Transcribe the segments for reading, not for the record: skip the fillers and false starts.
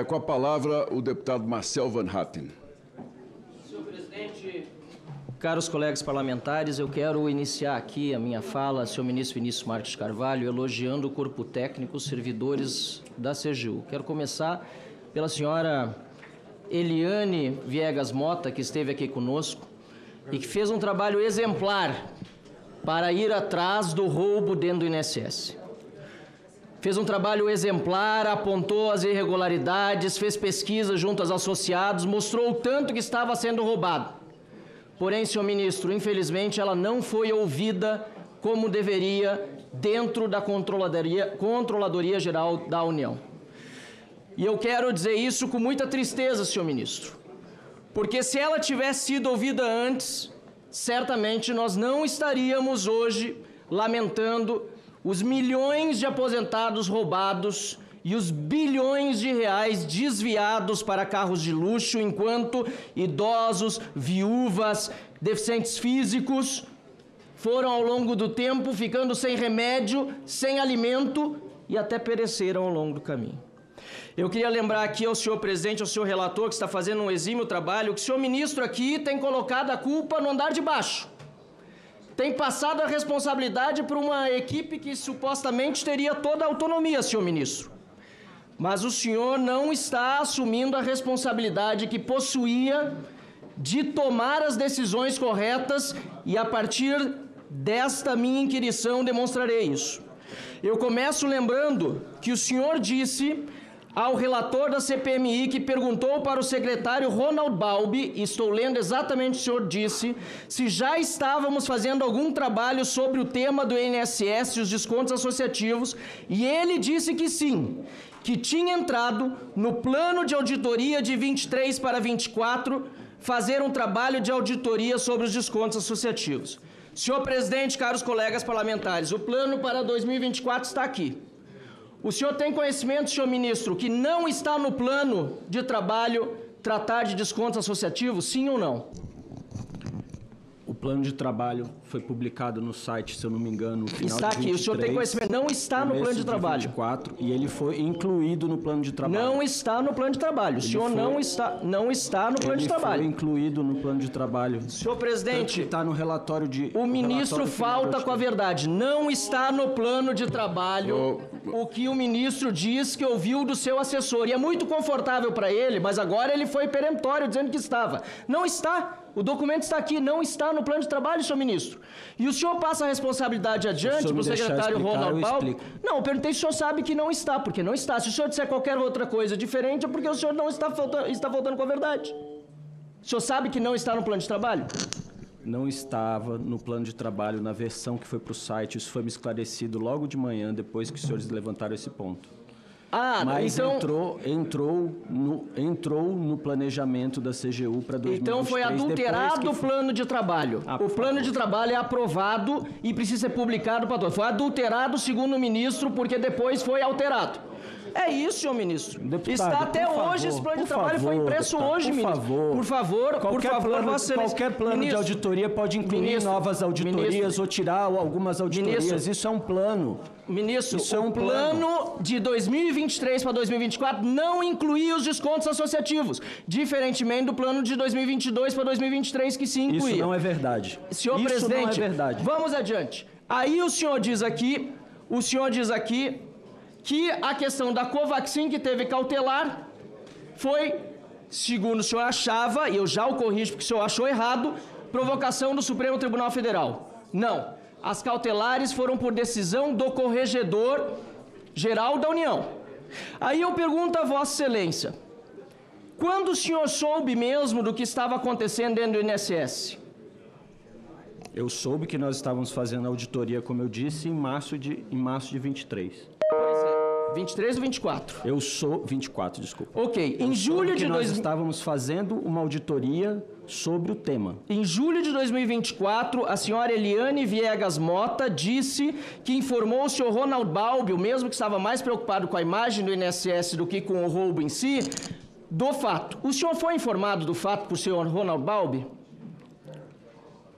Com a palavra, o deputado Marcel Van Hatten. Senhor presidente, caros colegas parlamentares, eu quero iniciar aqui a minha fala, senhor ministro Vinícius Marques Carvalho, elogiando o corpo técnico, os servidores da CGU. Quero começar pela senhora Eliane Viegas Mota, que esteve aqui conosco e que fez um trabalho exemplar para ir atrás do roubo dentro do INSS. Fez um trabalho exemplar, apontou as irregularidades, fez pesquisa junto aos associados, mostrou o tanto que estava sendo roubado. Porém, senhor ministro, infelizmente ela não foi ouvida como deveria dentro da Controladoria Geral da União. E eu quero dizer isso com muita tristeza, senhor ministro, porque se ela tivesse sido ouvida antes, certamente nós não estaríamos hoje lamentando os milhões de aposentados roubados e os bilhões de reais desviados para carros de luxo, enquanto idosos, viúvas, deficientes físicos foram ao longo do tempo ficando sem remédio, sem alimento e até pereceram ao longo do caminho. Eu queria lembrar aqui ao senhor presidente, ao senhor relator, que está fazendo um exímio trabalho, que o senhor ministro aqui tem colocado a culpa no andar de baixo. Tem passado a responsabilidade para uma equipe que supostamente teria toda a autonomia, senhor ministro. Mas o senhor não está assumindo a responsabilidade que possuía de tomar as decisões corretas e, a partir desta minha inquirição, demonstrarei isso. Eu começo lembrando que o senhor disse ao relator da CPMI, que perguntou para o secretário Ronald Balbi, e estou lendo exatamente o que o senhor disse, se já estávamos fazendo algum trabalho sobre o tema do INSS e os descontos associativos, e ele disse que sim, que tinha entrado no plano de auditoria de 23 para 24, fazer um trabalho de auditoria sobre os descontos associativos. Senhor presidente, caros colegas parlamentares, o plano para 2024 está aqui. O senhor tem conhecimento, senhor ministro, que não está no plano de trabalho tratar de descontos associativos, sim ou não? O plano de trabalho foi publicado no site, se eu não me engano, no final está de 23, aqui, o senhor tem conhecimento, não está no plano de trabalho. 24, e ele foi incluído no plano de trabalho. Não está no plano de trabalho, o senhor não está no plano de trabalho. Ele foi incluído no plano de trabalho. Senhor presidente, está no relatório de... O ministro falta com a verdade, não está no plano de trabalho o que o ministro diz que ouviu do seu assessor. E é muito confortável para ele, mas agora ele foi peremptório dizendo que estava. Não está. O documento está aqui, não está no plano de trabalho, senhor ministro. E o senhor passa a responsabilidade adiante para o secretário Ronald Balbi? Não, eu perguntei se o senhor sabe que não está, porque não está. Se o senhor disser qualquer outra coisa diferente, é porque o senhor não está faltando com a verdade. O senhor sabe que não está no plano de trabalho? Não estava no plano de trabalho, na versão que foi para o site. Isso foi me esclarecido logo de manhã, depois que os senhores levantaram esse ponto. Mas então, entrou no planejamento da CGU para 2023. Então foi adulterado o plano de trabalho. O plano de trabalho é aprovado e precisa ser publicado para todos. Foi adulterado, segundo o ministro, porque depois foi alterado. É isso, senhor ministro. Deputado, está até hoje esse plano de trabalho, foi impresso hoje, ministro. Por favor, qualquer plano de auditoria pode incluir novas auditorias ou tirar algumas auditorias. Isso é um plano. Ministro, o plano de 2023 para 2024 não incluía os descontos associativos, diferentemente do plano de 2022 para 2023 que sim incluía. Isso não é verdade. Senhor presidente, não é verdade. Vamos adiante. Aí o senhor diz aqui que a questão da Covaxin, que teve cautelar, foi, segundo o senhor achava, e eu já o corrijo porque o senhor achou errado, provocação do Supremo Tribunal Federal. Não. As cautelares foram por decisão do Corregedor Geral da União. Aí eu pergunto a Vossa Excelência, quando o senhor soube mesmo do que estava acontecendo dentro do INSS? Eu soube que nós estávamos fazendo auditoria, como eu disse, em março de 23. Pois é. 23 ou 24? Eu sou 24, desculpa. Ok. Em julho de nós estávamos fazendo uma auditoria sobre o tema. Em julho de 2024, a senhora Eliane Viegas Mota disse que informou o senhor Ronald Balbi, o mesmo que estava mais preocupado com a imagem do INSS do que com o roubo em si, do fato. O senhor foi informado do fato por senhor Ronald Balbi?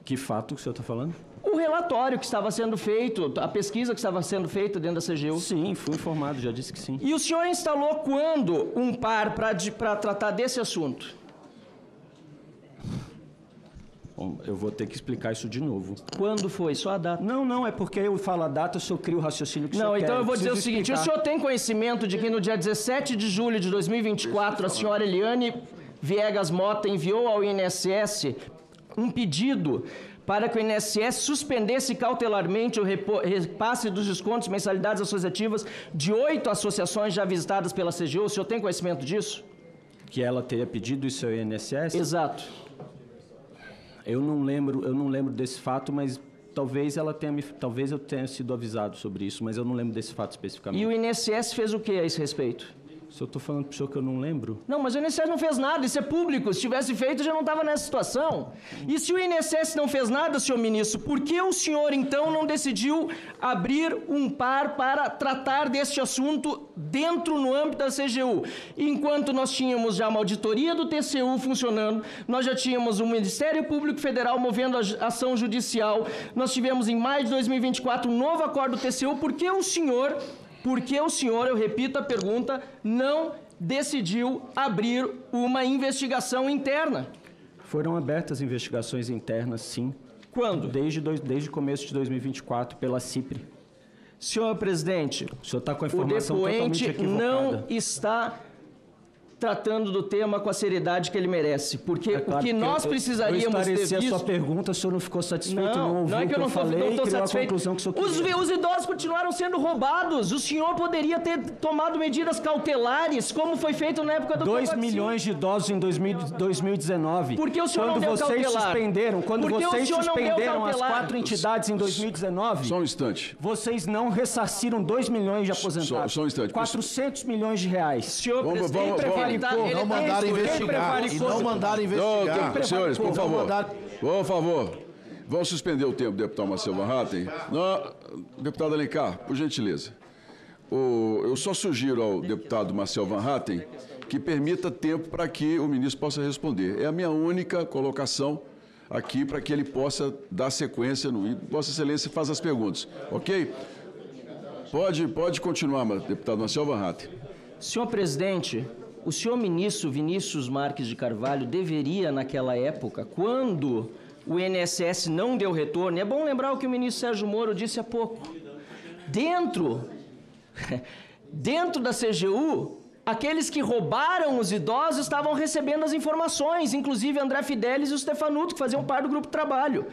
Que fato que o senhor está falando? o relatório que estava sendo feito, a pesquisa que estava sendo feita dentro da CGU? Sim, fui informado, já disse que sim. E o senhor instalou quando um par para tratar desse assunto? Bom, eu vou ter que explicar isso de novo. Quando foi? Só a data? Não, é porque eu falo a data, eu crio o raciocínio que o senhor quer. Não, então eu vou dizer o seguinte, explicar. o senhor tem conhecimento de que no dia 17 de julho de 2024, a senhora Eliane Viegas Mota enviou ao INSS um pedido para que o INSS suspendesse cautelarmente o repasse dos descontos mensalidades associativas de 8 associações já visitadas pela CGU? O senhor tem conhecimento disso? Que ela teria pedido isso ao INSS? Exato. Eu não lembro desse fato, mas talvez eu tenha sido avisado sobre isso, mas eu não lembro desse fato especificamente. E o INSS fez o que a esse respeito? Se eu estou falando para o senhor que eu não lembro... Não, mas o INSS não fez nada, isso é público. Se tivesse feito, já não estava nessa situação. E se o INSS não fez nada, senhor ministro, por que o senhor, então, não decidiu abrir um par para tratar deste assunto no âmbito da CGU? Enquanto nós tínhamos já uma auditoria do TCU funcionando, nós já tínhamos o Ministério Público Federal movendo a ação judicial, nós tivemos em maio de 2024 um novo acordo do TCU, por que o senhor, eu repito a pergunta, não decidiu abrir uma investigação interna? Foram abertas investigações internas, sim. Quando? Desde o começo de 2024, pela CIPRE. Senhor presidente, o senhor está com a informação totalmente equivocada. Não está tratando do tema com a seriedade que ele merece, porque o que nós precisaríamos ter visto... Eu esclareci a sua pergunta, o senhor não ficou satisfeito, não ouviu o que eu falei e criou a conclusão que o senhor queria. Os idosos continuaram sendo roubados, o senhor poderia ter tomado medidas cautelares, como foi feito na época do 2 milhões de idosos em 2019. Por que o senhor não deu cautelar? Quando vocês suspenderam as 4 entidades em 2019... Só um instante. Vocês não ressarciram 2 milhões de aposentados. Só um instante. 400 milhões de reais. Senhor presidente, não mandaram investigar. E não mandaram investigar. Não, senhores, por favor, vamos suspender o tempo, deputado Marcelo Van Hatten. Deputado Alencar, por gentileza. Eu só sugiro ao deputado Marcelo Van Hatten que permita tempo para que o ministro possa responder. É a minha única colocação aqui para que ele possa dar sequência no... Vossa Excelência faz as perguntas, ok? Pode continuar, deputado Marcelo Van Hatten. Senhor presidente, o senhor ministro Vinícius Marques de Carvalho deveria, naquela época, quando o INSS não deu retorno, e é bom lembrar o que o ministro Sérgio Moro disse há pouco, dentro da CGU, aqueles que roubaram os idosos estavam recebendo as informações, inclusive André Fidelis e o Stefanuto, que faziam parte do grupo de trabalho.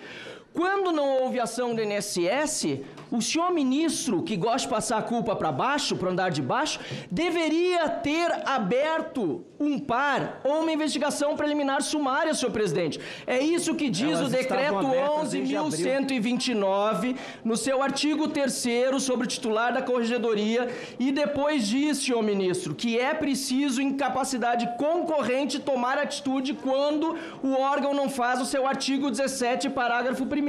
Quando não houve ação do INSS, o senhor ministro, que gosta de passar a culpa para baixo, para o andar de baixo, deveria ter aberto um par ou uma investigação preliminar sumária, senhor presidente. É isso que diz o decreto 11.129, no seu artigo 3º, sobre o titular da corregedoria, e depois diz, senhor ministro, que é preciso, em capacidade concorrente, tomar atitude quando o órgão não faz o seu artigo 17, parágrafo 1º.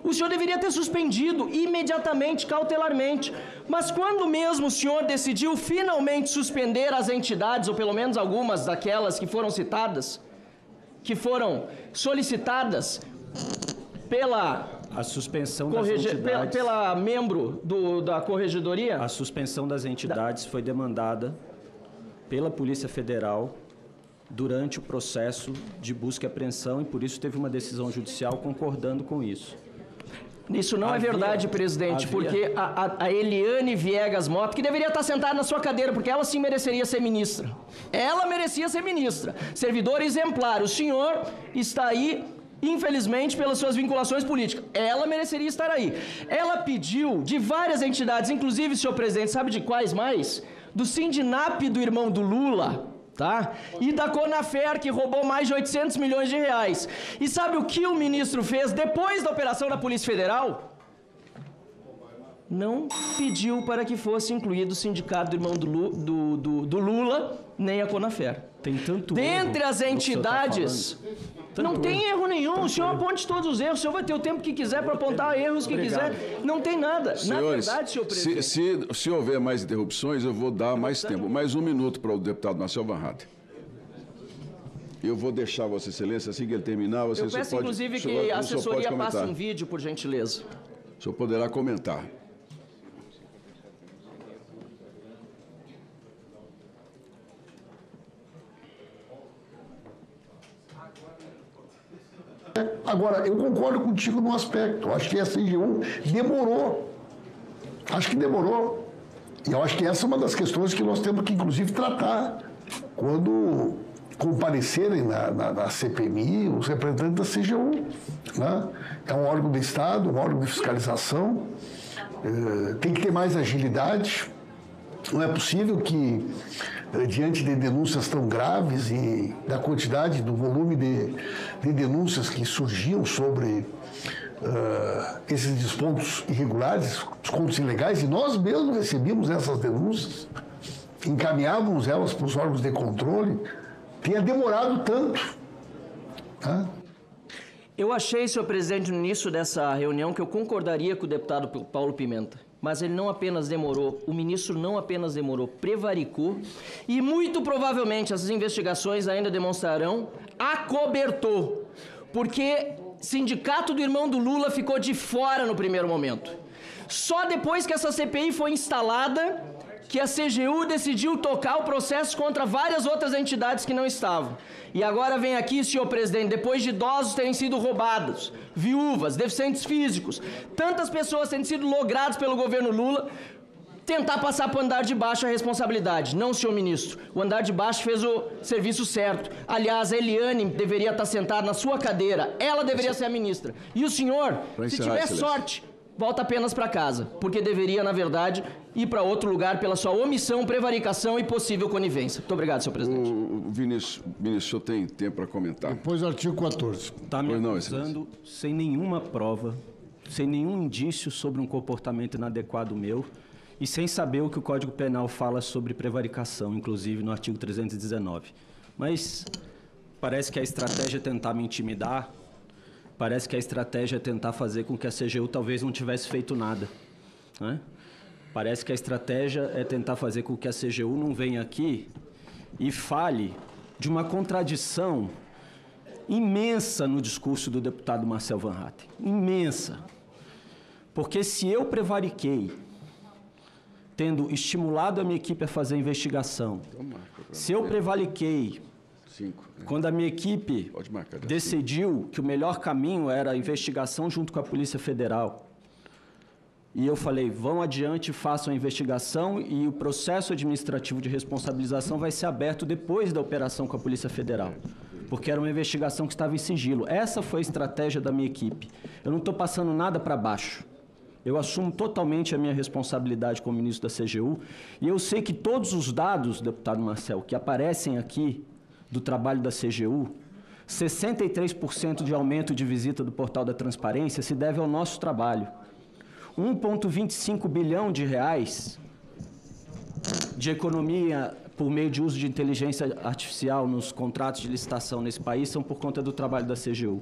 O senhor deveria ter suspendido imediatamente, cautelarmente. Mas quando mesmo o senhor decidiu finalmente suspender as entidades, ou pelo menos algumas daquelas que foram citadas, que foram solicitadas pela... A suspensão das entidades... Pela membro da corregedoria? A suspensão das entidades foi demandada pela Polícia Federal durante o processo de busca e apreensão, e por isso teve uma decisão judicial concordando com isso. Isso não é verdade, presidente, porque a Eliane Viegas Mota, que deveria estar sentada na sua cadeira, porque ela sim mereceria ser ministra. Ela merecia ser ministra. Servidor exemplar. O senhor está aí, infelizmente, pelas suas vinculações políticas. Ela mereceria estar aí. Ela pediu de várias entidades, inclusive, senhor presidente, sabe de quais mais? Do Sindinap do irmão do Lula... Tá? E da Conafer, que roubou mais de 800 milhões de reais. E sabe o que o ministro fez depois da operação da Polícia Federal? Não pediu para que fosse incluído o sindicato do irmão do Lula, nem a Conafer. Tem tanto dentre as entidades... Não tem erro nenhum, o senhor aponte todos os erros, o senhor vai ter o tempo que quiser para apontar erros que quiser, não tem nada. Senhores, na verdade, senhor presidente... Se houver mais interrupções, eu vou dar mais tempo, mais um minuto para o deputado Marcelo Van Hatten. Eu vou deixar Vossa Excelência, assim que ele terminar, você Eu peço, inclusive, que a assessoria passe um vídeo, por gentileza. O senhor poderá comentar. Agora, eu concordo contigo num aspecto. Eu acho que a CGU demorou. Acho que demorou. E eu acho que essa é uma das questões que nós temos que, inclusive, tratar quando comparecerem na CPMI os representantes da CGU. Né? É um órgão do Estado, um órgão de fiscalização. Tem que ter mais agilidade. Não é possível que, diante de denúncias tão graves e da quantidade, do volume de denúncias que surgiam sobre esses descontos irregulares, descontos ilegais, e nós mesmos recebíamos essas denúncias, encaminhávamos elas para os órgãos de controle, tenha demorado tanto. Né? Eu achei, senhor presidente, no início dessa reunião, que eu concordaria com o deputado Paulo Pimenta. Mas ele não apenas demorou, o ministro não apenas demorou, prevaricou e muito provavelmente essas investigações ainda demonstrarão acobertou, porque sindicato do irmão do Lula ficou de fora no primeiro momento. Só depois que essa CPI foi instalada que a CGU decidiu tocar o processo contra várias outras entidades que não estavam. E agora vem aqui, senhor presidente, depois de idosos terem sido roubados, viúvas, deficientes físicos, tantas pessoas terem sido logradas pelo governo Lula, tentar passar para o andar de baixo a responsabilidade. Não, senhor ministro, o andar de baixo fez o serviço certo. Aliás, a Eliane deveria estar sentada na sua cadeira, ela deveria ser a ministra. E o senhor, se tiver sorte, volta apenas para casa, porque deveria, na verdade, ir para outro lugar pela sua omissão, prevaricação e possível conivência. Muito obrigado, senhor presidente. Ministro, o senhor tem tempo para comentar? Depois do artigo 14. Está me acusando sem nenhuma prova, sem nenhum indício sobre um comportamento inadequado meu e sem saber o que o Código Penal fala sobre prevaricação, inclusive no artigo 319. Mas parece que a estratégia é tentar me intimidar. Parece que a estratégia é tentar fazer com que a CGU talvez não tivesse feito nada. Né? Parece que a estratégia é tentar fazer com que a CGU não venha aqui e fale de uma contradição imensa no discurso do deputado Marcel Van Hatten. Imensa. Porque se eu prevariquei, tendo estimulado a minha equipe a fazer a investigação, se eu prevariquei, quando a minha equipe decidiu que o melhor caminho era a investigação junto com a Polícia Federal, e eu falei, vão adiante, façam a investigação e o processo administrativo de responsabilização vai ser aberto depois da operação com a Polícia Federal, porque era uma investigação que estava em sigilo. Essa foi a estratégia da minha equipe. Eu não estou passando nada para baixo. Eu assumo totalmente a minha responsabilidade como ministro da CGU e eu sei que todos os dados, deputado Marcel, que aparecem aqui do trabalho da CGU, 63% de aumento de visita do Portal da Transparência se deve ao nosso trabalho. 1,25 bilhão de reais de economia por meio de uso de inteligência artificial nos contratos de licitação nesse país são por conta do trabalho da CGU.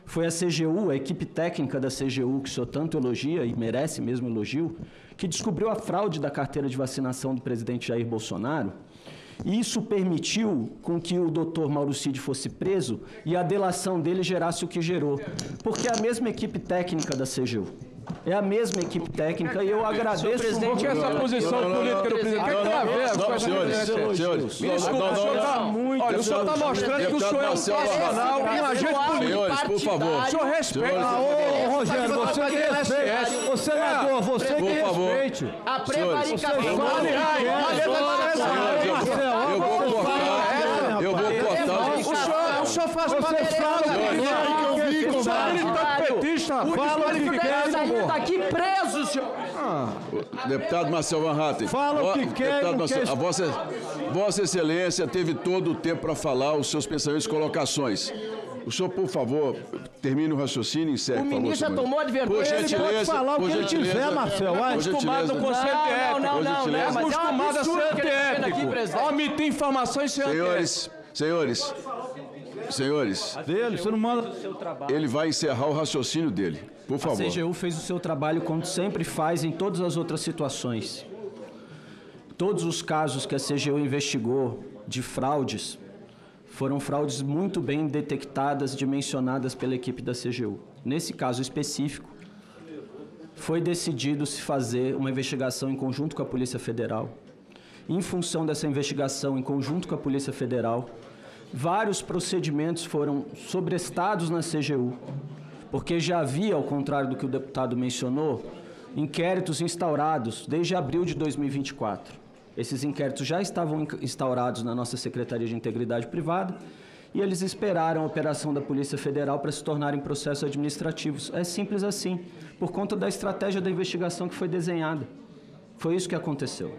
Foi a CGU, a equipe técnica da CGU, que o senhor tanto elogia e merece mesmo elogio, que descobriu a fraude da carteira de vacinação do presidente Jair Bolsonaro. E isso permitiu com que o doutor Mauro Cid fosse preso e a delação dele gerasse o que gerou. Porque é a mesma equipe técnica da CGU. É a mesma equipe técnica e eu agradeço... Senhor presidente, essa posição política do presidente tem que haver. Senhores, desculpa, o senhor está mostrando que o senhor é um profissional, um agente político. Senhores, por favor. O senhor respeita. Ô, Rogério, você que respeite. Ô, senador, você que respeite. A prevaricação... Eu vou cortar. O senhor faz parte fala o que quer, está aqui preso, senhor. Deputado Marcel Van Hatten. Fala o que quer. Vossa Excelência teve todo o tempo para falar os seus pensamentos e colocações. O senhor, por favor, termine o raciocínio e encerre. O ministro já tomou advertência. Ele pode falar o que ele quiser, Marcel. É acostumado no conselho de ética. É acostumado a ser antiético. A omitir informações sem Senhores, você não manda... ele vai encerrar o raciocínio dele. Por favor. A CGU fez o seu trabalho como sempre faz em todas as outras situações. Todos os casos que a CGU investigou de fraudes foram fraudes muito bem detectadas, dimensionadas pela equipe da CGU. Nesse caso específico, foi decidido se fazer uma investigação em conjunto com a Polícia Federal. Em função dessa investigação em conjunto com a Polícia Federal, vários procedimentos foram sobrestados na CGU, porque já havia, ao contrário do que o deputado mencionou, inquéritos instaurados desde abril de 2024. Esses inquéritos já estavam instaurados na nossa Secretaria de Integridade Privada e eles esperaram a operação da Polícia Federal para se tornarem processos administrativos. É simples assim, por conta da estratégia da investigação que foi desenhada. Foi isso que aconteceu.